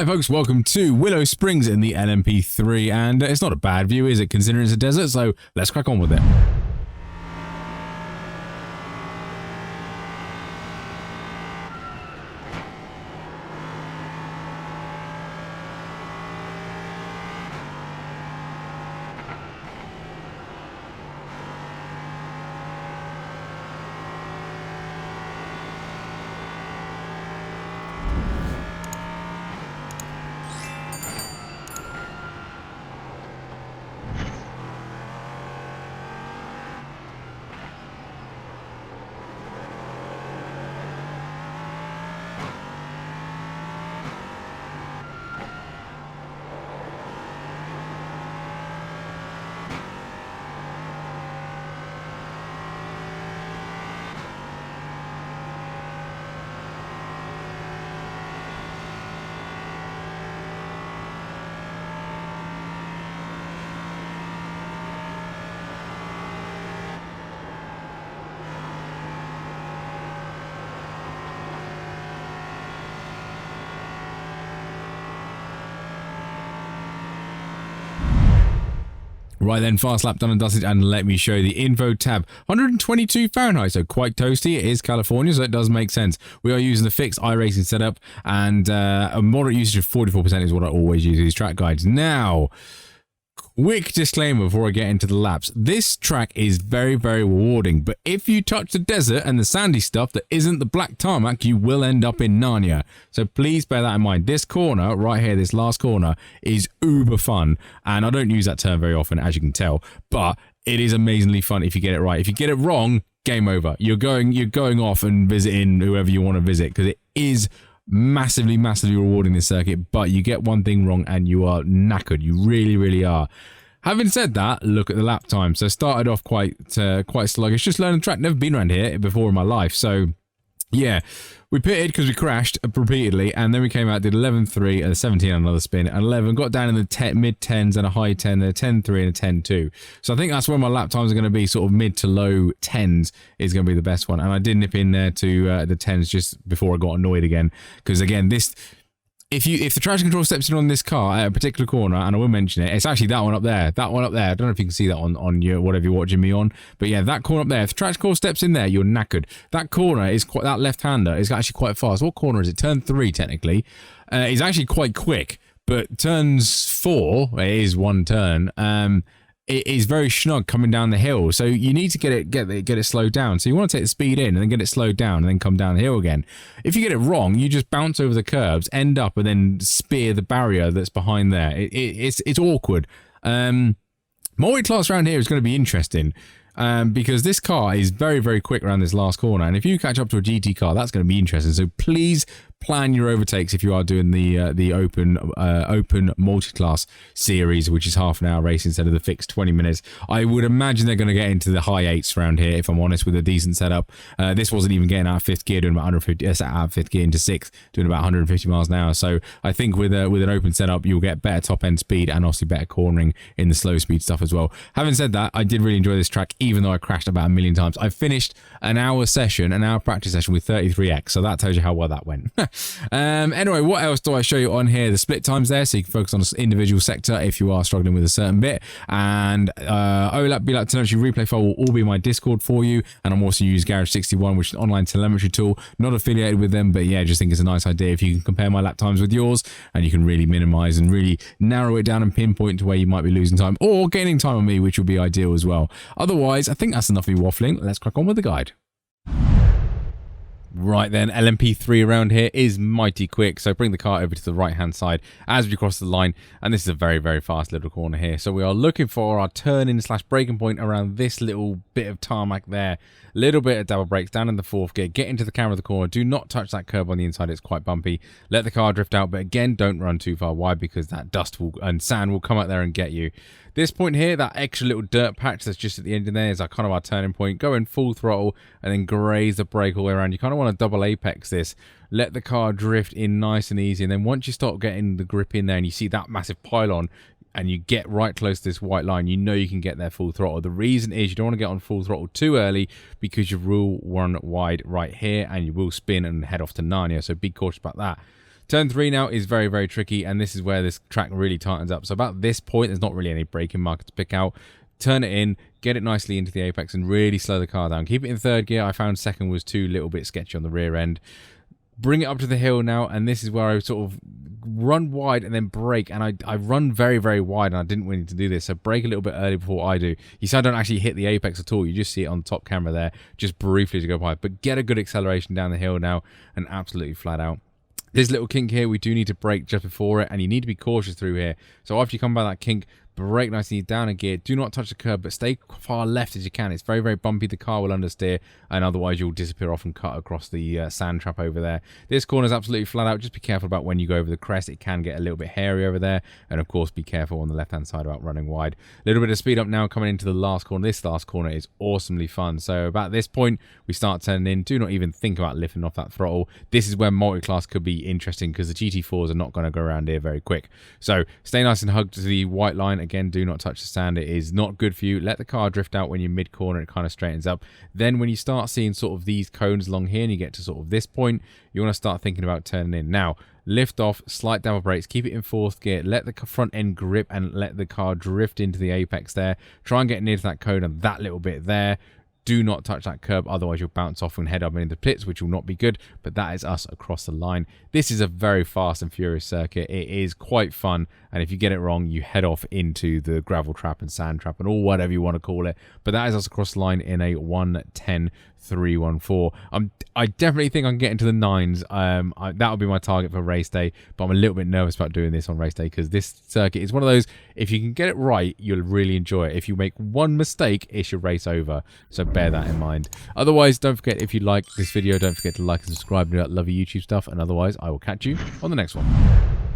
Hi folks, welcome to Willow Springs in the LMP3, and it's not a bad view, is it, considering it's a desert, so let's crack on with it. Right then, fast lap done and dusted, and let me show you the info tab. 122 Fahrenheit, so quite toasty. It is California, so it does make sense. We are using the fixed iRacing setup, and a moderate usage of 44% is what I always use these track guides. Now, quick disclaimer before I get into the laps. This track is very, very rewarding, but if you touch the desert and the sandy stuff that isn't the black tarmac, you will end up in Narnia. So please bear that in mind. This corner right here, this last corner, is uber fun, and I don't use that term very often, as you can tell, but it is amazingly fun if you get it right. If you get it wrong, game over. You're going off and visiting whoever you want to visit, because it is massively rewarding, this circuit, but you get one thing wrong and you are knackered. You really are. Having said that, look at the lap time. So started off quite sluggish, just learning the track, never been around here before in my life. So yeah, we pitted because we crashed repeatedly, and then we came out, did 11.3 and a 17 on another spin, and 11, got down in the mid-10s and a high 10, and a 10.3 and a 10.2. So I think that's where my lap times are going to be, sort of mid to low 10s is going to be the best one. And I did nip in there to the 10s just before I got annoyed again, because again, this... If the traction control steps in on this car at a particular corner, and I will mention it, it's actually that one up there. That one up there. I don't know if you can see that on your whatever you're watching me on, but yeah, that corner up there. If the traction control steps in there, you're knackered. That corner is quite, that left-hander is actually quite fast. What corner is it? Turn 3 technically. It's actually quite quick, but turns 4, it is one turn. It is very snug coming down the hill, so you need to get it slowed down. So you want to take the speed in and then get it slowed down and then come down the hill again. If you get it wrong, you just bounce over the curbs, end up, and then spear the barrier that's behind there. It's awkward. Multi-class around here is going to be interesting. Because this car is very quick around this last corner, and if you catch up to a GT car, that's going to be interesting. So please plan your overtakes if you are doing the open multi-class series, which is half an hour race instead of the fixed 20 minutes. I would imagine they're going to get into the high 8s around here, if I'm honest, with a decent setup. This wasn't even getting out of 5th gear, doing about 150, out of 5th gear into 6th, doing about 150 miles an hour. So I think with an open setup, you'll get better top end speed and obviously better cornering in the slow speed stuff as well. Having said that, I did really enjoy this track, even though I crashed about 1 million times. I finished an hour practice session with 33x, so that tells you how well that went. Anyway, what else do I show you on here? The split times there, so you can focus on an individual sector if you are struggling with a certain bit. And OLAP, BLAP, telemetry replay file will all be in my Discord for you. And I'm also using Garage 61, which is an online telemetry tool. Not affiliated with them, but yeah, just think it's a nice idea if you can compare my lap times with yours, and you can really minimize and really narrow it down and pinpoint to where you might be losing time or gaining time on me, which would be ideal as well. Otherwise, I think that's enough of me waffling. Let's crack on with the guide. Right then, LMP3 around here is mighty quick, so bring the car over to the right hand side as we cross the line, and this is a very fast little corner here. So we are looking for our turn-in / braking point around this little bit of tarmac there. Little bit of double brakes down in the 4th gear, get into the camera of the corner, do not touch that curb on the inside, it's quite bumpy. Let the car drift out, but again, don't run too far wide because that dust and sand will come out there and get you. This point here, that extra little dirt patch that's just at the end of there is kind of our turning point. Go in full throttle and then graze the brake all the way around. You kind of want to double apex this. Let the car drift in nice and easy. And then once you start getting the grip in there and you see that massive pylon and you get right close to this white line, you know you can get there full throttle. The reason is you don't want to get on full throttle too early because you will run wide right here and you will spin and head off to Narnia. So be cautious about that. Turn 3 now is very, very tricky, and this is where this track really tightens up. So about this point, there's not really any braking marker to pick out. Turn it in, get it nicely into the apex, and really slow the car down. Keep it in third gear. I found second was too little bit sketchy on the rear end. Bring it up to the hill now, and this is where I sort of run wide and then brake, and I run very, very wide, and I didn't want to do this, so brake a little bit early before I do. You see I don't actually hit the apex at all. You just see it on top camera there, just briefly to go by, but get a good acceleration down the hill now, and absolutely flat out. This little kink here, we do need to brake just before it, and you need to be cautious through here. So after you come by that kink, brake nicely down a gear. Do not touch the curb, but stay far left as you can. It's very, very bumpy. The car will understeer, and otherwise you'll disappear off and cut across the sand trap over there. This corner is absolutely flat out. Just be careful about when you go over the crest. It can get a little bit hairy over there, and of course be careful on the left-hand side about running wide. A little bit of speed up now coming into the last corner. This last corner is awesomely fun. So about this point, we start turning in. Do not even think about lifting off that throttle. This is where multi-class could be interesting because the GT4s are not going to go around here very quick. So stay nice and hugged to the white line. Again, do not touch the sand. It is not good for you. Let the car drift out when you're mid-corner. It kind of straightens up. Then when you start seeing sort of these cones along here and you get to sort of this point, you want to start thinking about turning in. Now, lift off, slight downward brakes, keep it in fourth gear, let the front end grip and let the car drift into the apex there. Try and get near to that cone and that little bit there. Do not touch that curb, otherwise you'll bounce off and head up into the pits, which will not be good, but that is us across the line. This is a very fast and furious circuit. It is quite fun, and if you get it wrong, you head off into the gravel trap and sand trap and all whatever you want to call it, but that is us across the line in a 1:10.314. I definitely think I can get into the 9s. That'll be my target for race day, but I'm a little bit nervous about doing this on race day because this circuit is one of those, if you can get it right, you'll really enjoy it. If you make one mistake, it's your race over, so bear that in mind. Otherwise, don't forget, if you like this video, don't forget to like and subscribe and do that lovely YouTube stuff, and otherwise I will catch you on the next one.